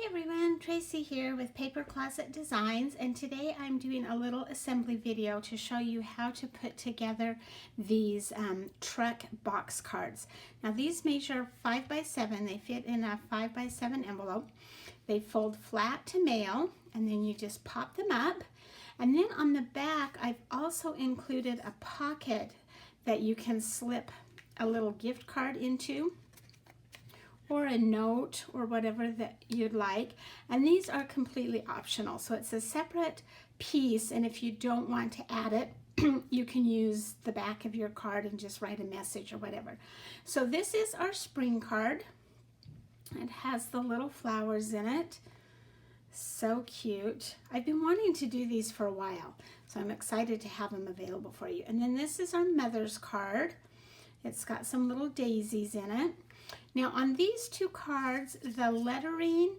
Everyone, Tracy here with Paper Closet Designs, and today I'm doing a little assembly video to show you how to put together these truck box cards. Now these measure 5 by 7, they fit in a 5 by 7 envelope. They fold flat to mail, and then you just pop them up. And then on the back I've also included a pocket that you can slip a little gift card into, or a note, or whatever that you'd like. And these are completely optional, so it's a separate piece, and if you don't want to add it, you can use the back of your card and just write a message or whatever. So this is our spring card. It has the little flowers in it. So cute. I've been wanting to do these for a while, so I'm excited to have them available for you. And then this is our mother's card. It's got some little daisies in it. Now on these two cards, the lettering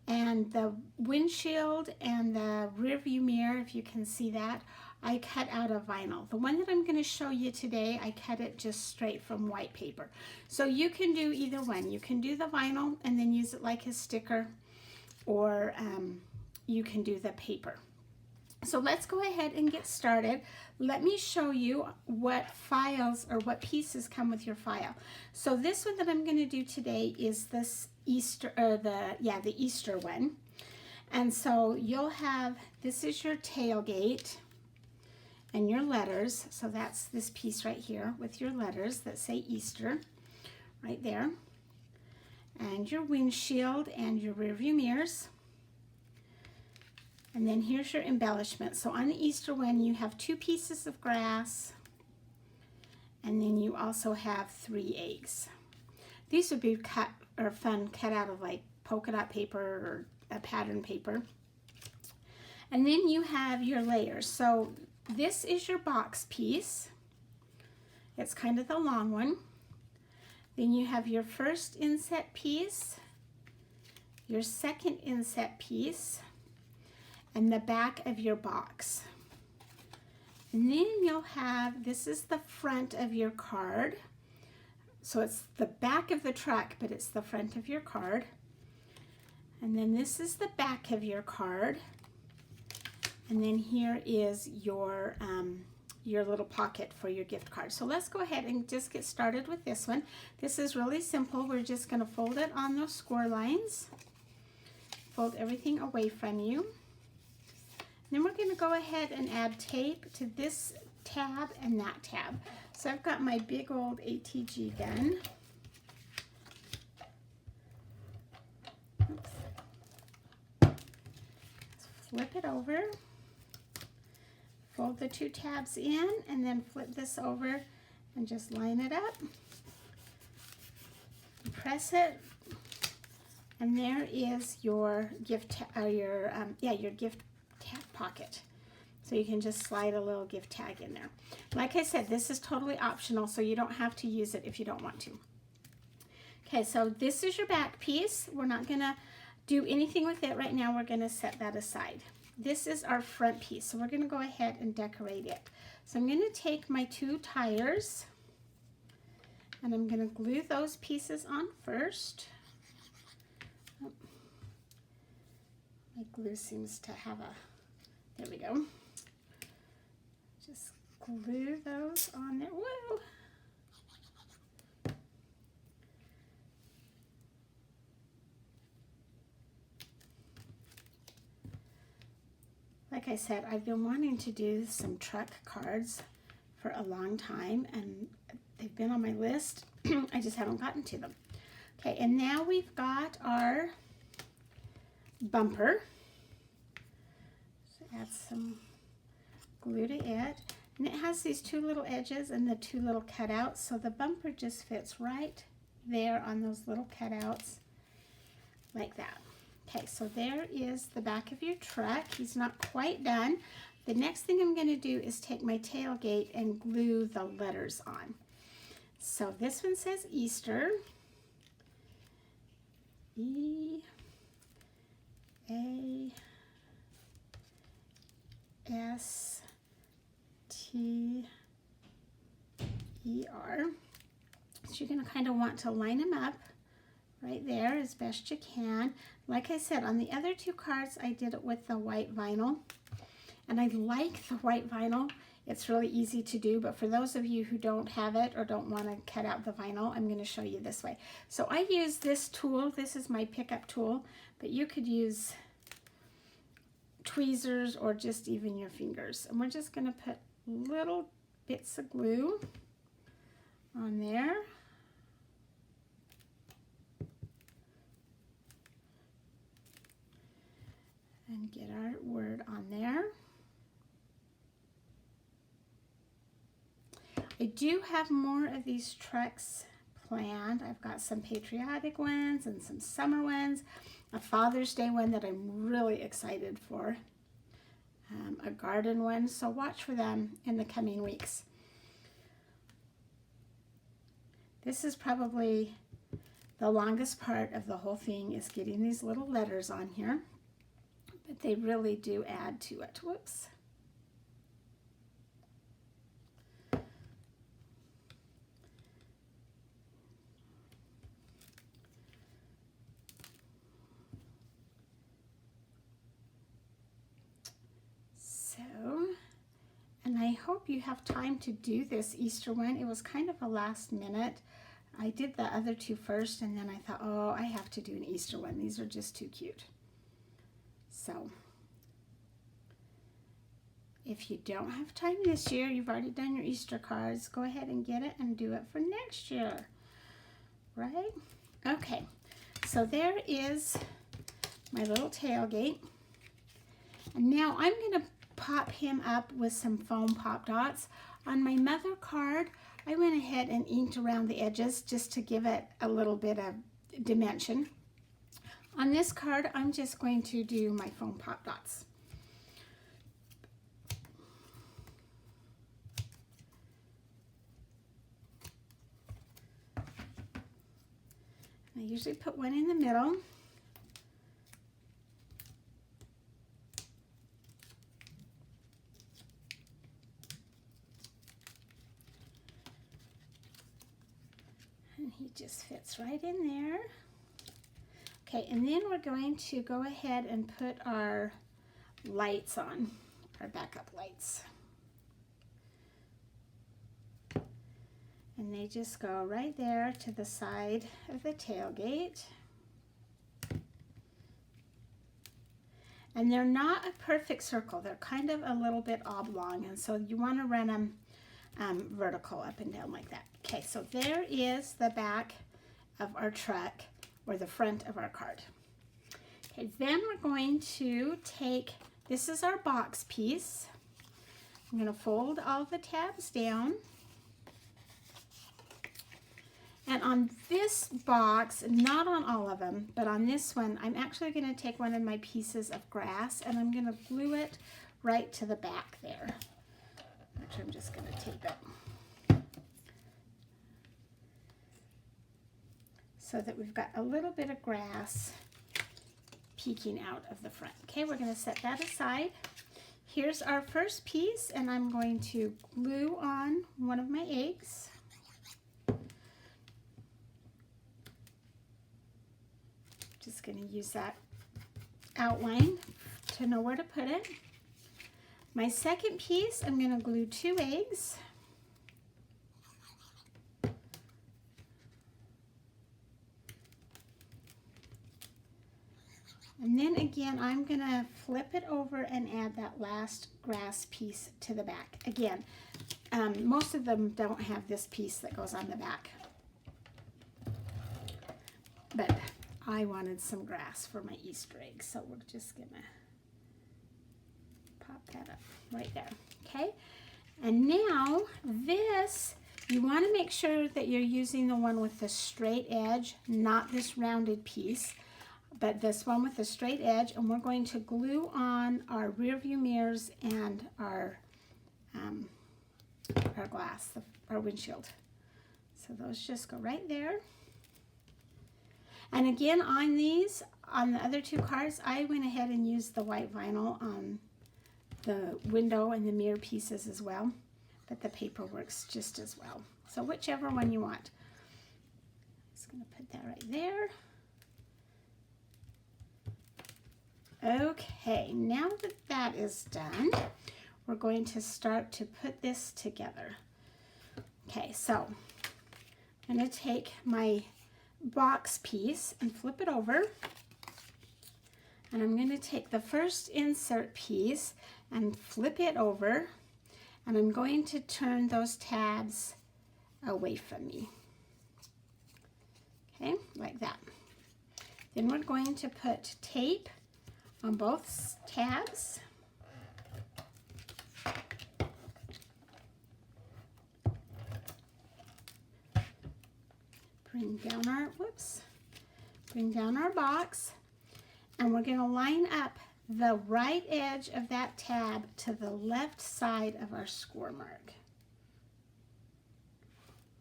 and the windshield and the rear view mirror, if you can see that, I cut out of vinyl. The one that I'm going to show you today, I cut it just straight from white paper. So you can do either one. You can do the vinyl and then use it like a sticker, or you can do the paper. So let's go ahead and get started. Let me show you what files or what pieces come with your file. So this one that I'm going to do today is this Easter, or the Easter one. And so you'll have, this is your tailgate and your letters. So that's this piece right here with your letters that say Easter right there. And your windshield and your rear view mirrors. And then here's your embellishment. So on the Easter one, you have 2 pieces of grass, and then you also have 3 eggs. These would be cut out of like polka dot paper or a pattern paper. And then you have your layers. So this is your box piece. It's kind of the long one. Then you have your first inset piece, your second inset piece, and the back of your box. And then you'll have, this is the front of your card. So it's the back of the truck, but it's the front of your card. And then this is the back of your card. And then here is your little pocket for your gift card. So let's go ahead and just get started with this one. This is really simple. We're just going to fold it on those score lines. Fold everything away from you. Then we're going to go ahead and add tape to this tab and that tab. So I've got my big old ATG gun. Oops. Let's flip it over. Fold the 2 tabs in, and then flip this over and just line it up. Press it, and there is your gift, your gift pocket. So you can just slide a little gift tag in there. Like I said, this is totally optional, so you don't have to use it if you don't want to. Okay, so this is your back piece. We're not going to do anything with it right now. We're going to set that aside. This is our front piece, so we're going to go ahead and decorate it. So I'm going to take my 2 tires, and I'm going to glue those pieces on first. Oh, my glue seems to have a, there we go. Just glue those on there. Whoa! Like I said, I've been wanting to do some truck cards for a long time, and they've been on my list. I just haven't gotten to them. Okay, and now we've got our bumper. So add some glue to it. And it has these 2 little edges and the 2 little cutouts, so the bumper just fits right there on those little cutouts like that. Okay, so there is the back of your truck. He's not quite done. The next thing I'm going to do is take my tailgate and glue the letters on. So this one says Easter. E-A-S-T-E-R. So you're going to kind of want to line them up right there as best you can. Like I said, on the other two cards, I did it with the white vinyl. And I like the white vinyl. It's really easy to do, but for those of you who don't have it or don't want to cut out the vinyl, I'm going to show you this way. So I use this tool. This is my pickup tool, but you could use tweezers or just even your fingers. And we're just going to put little bits of glue on there. And get our word on there. I do have more of these trucks planned. I've got some patriotic ones and some summer ones, a Father's Day one that I'm really excited for, a garden one, so watch for them in the coming weeks. This is probably the longest part of the whole thing, is getting these little letters on here, but they really do add to it. Whoops. And I hope you have time to do this Easter one. It was kind of a last minute. I did the other two first, and then I thought, oh, I have to do an Easter one. These are just too cute. So if you don't have time this year, you've already done your Easter cards, go ahead and get it and do it for next year, right? Okay, so there is my little tailgate. And now I'm going to pop him up with some foam pop dots. On my mother card, I went ahead and inked around the edges just to give it a little bit of dimension. On this card, I'm just going to do my foam pop dots. I usually put one in the middle. And he just fits right in there. Okay, and then we're going to go ahead and put our lights on, our backup lights. And they just go right there to the side of the tailgate. And they're not a perfect circle. They're kind of a little bit oblong, and so you want to run them vertical up and down like that. Okay, so there is the back of our truck, or the front of our card. Okay, then we're going to take, this is our box piece. I'm going to fold all the tabs down. And on this box, not on all of them, but on this one, I'm actually going to take one of my pieces of grass and I'm going to glue it right to the back there. Actually, I'm just going to tape it so that we've got a little bit of grass peeking out of the front. Okay, we're going to set that aside. Here's our first piece, and I'm going to glue on one of my eggs. Just going to use that outline to know where to put it. My second piece, I'm going to glue 2 eggs. And then again, I'm going to flip it over and add that last grass piece to the back. Again, most of them don't have this piece that goes on the back, but I wanted some grass for my Easter egg, so we're just going to pop that up right there. Okay, and now this, you want to make sure that you're using the one with the straight edge, not this rounded piece, but this one with the straight edge, and we're going to glue on our rear view mirrors and our glass, our windshield. So those just go right there. And again, on these, on the other 2 cards, I went ahead and used the white vinyl on the window and the mirror pieces as well, but the paper works just as well. So whichever one you want. Just going to put that right there. Okay, now that that is done, we're going to start to put this together. Okay, so I'm going to take my box piece and flip it over. And I'm going to take the first insert piece and flip it over. And I'm going to turn those tabs away from me. Okay, like that. Then we're going to put tape on both tabs. Bring down our box, and we're going to line up the right edge of that tab to the left side of our score mark.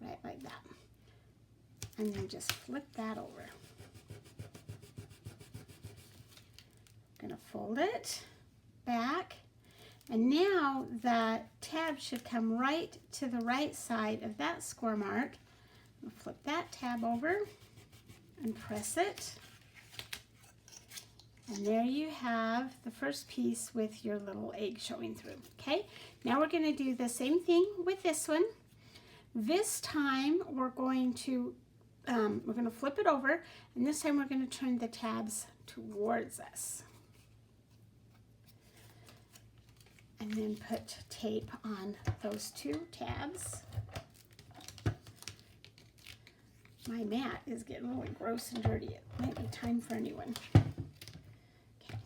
Right like that. And then just flip that over. I'm going to fold it back, and now the tab should come right to the right side of that score mark. I'll flip that tab over and press it. And there you have the first piece with your little egg showing through. Okay, now we're going to do the same thing with this one. This time we're going to flip it over, and this time we're going to turn the tabs towards us. And then put tape on those two tabs. My mat is getting really gross and dirty. It might be time for a new one. Okay.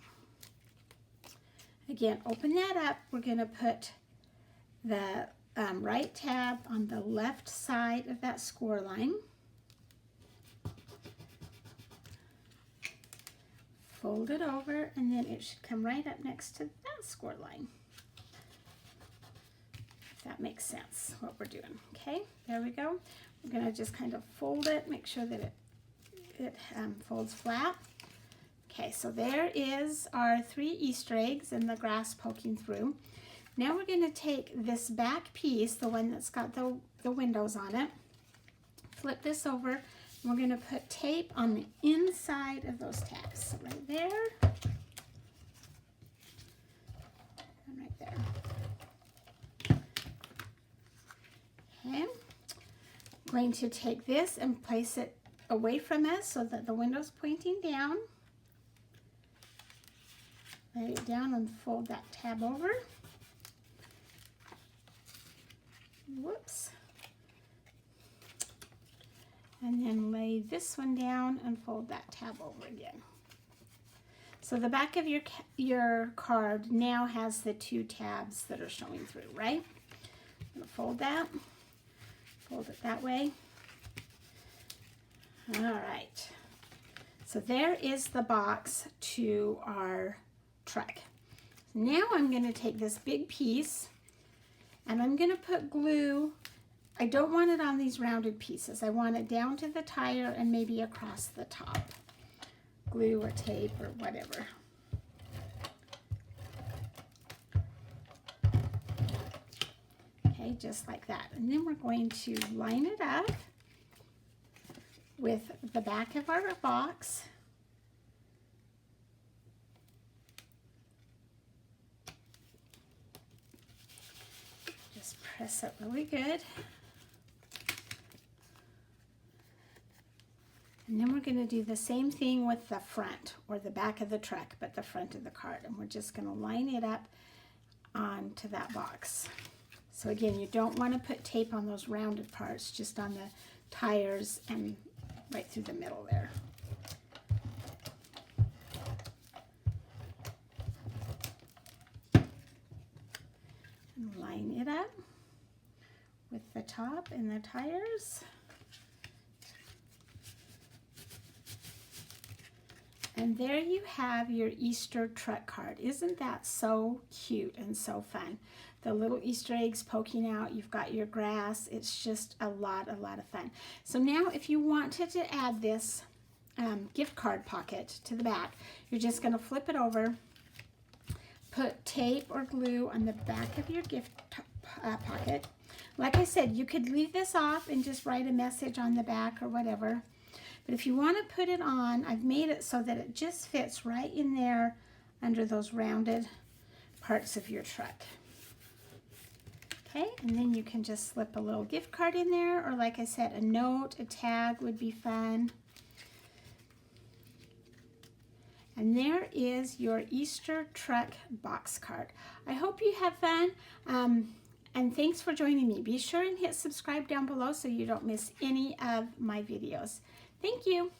Again, open that up. We're going to put the right tab on the left side of that score line. Fold it over, and then it should come right up next to that score line. If that makes sense, what we're doing. Okay, there we go. We're going to just kind of fold it, make sure that it folds flat. Okay, so there is our 3 Easter eggs and the grass poking through. Now we're going to take this back piece, the one that's got the windows on it, flip this over, and we're going to put tape on the inside of those tabs. So right there, and right there. Okay. Going to take this and place it away from us so that the window's pointing down. Lay it down and fold that tab over. Whoops. And then lay this one down and fold that tab over again. So the back of your card now has the 2 tabs that are showing through, right? I'm going to fold that. Fold it that way. All right. So there is the box to our truck. Now I'm going to take this big piece and I'm going to put glue. I don't want it on these rounded pieces. I want it down to the tire and maybe across the top. Glue or tape or whatever. Okay, just like that. And then we're going to line it up with the back of our box. Just press it really good. And then we're going to do the same thing with the front or the back of the truck, but the front of the card. And we're just going to line it up onto that box. So again, you don't want to put tape on those rounded parts, just on the tires and right through the middle there. And line it up with the top and the tires. And there you have your Easter truck card. Isn't that so cute and so fun? The little Easter eggs poking out, you've got your grass. It's just a lot of fun. So now if you wanted to add this gift card pocket to the back, you're just going to flip it over, put tape or glue on the back of your gift pocket. Like I said, you could leave this off and just write a message on the back or whatever. But if you want to put it on, I've made it so that it just fits right in there under those rounded parts of your truck. Okay, and then you can just slip a little gift card in there, or like I said, a note, a tag would be fun. And there is your Easter truck box card. I hope you have fun, and thanks for joining me. Be sure and hit subscribe down below so you don't miss any of my videos. Thank you.